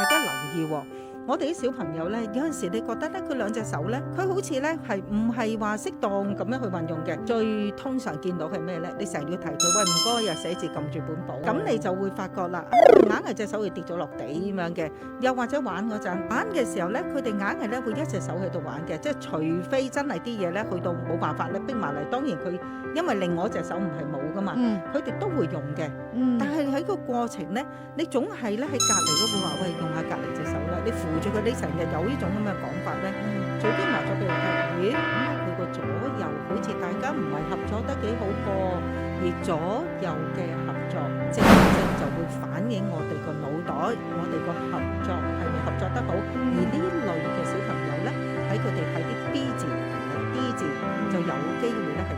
家留意喎。我哋啲小朋友咧，有陣時你覺得咧，佢兩隻手咧，佢好似咧係唔係話適當咁樣去運用嘅。最通常見到係咩咧？你成日要提佢，喂唔該，又寫字撳住本簿，咁你就會發覺啦，硬係隻手會跌咗落地咁樣嘅。又或者玩嗰陣玩嘅時候咧，佢哋硬係咧會一隻手喺度玩嘅，即係除非真係啲嘢咧去到冇辦法咧逼埋嚟，當然佢因為另外一隻手唔係冇噶嘛，佢哋都會用嘅。但係喺個過程咧，你總係咧喺隔離嗰個話，喂用下隔離隻手啦，你扶住佢，你成日有呢種咁嘅講法咧，最終話咗俾佢聽，咦咁佢個左右好似大家唔係合作得幾好噃，而左右嘅合作正正就會反映我哋個腦袋，我哋個合作係咪合作得好？而呢類嘅小朋友咧，喺佢哋睇啲 B 字同埋 D 字就有機會咧係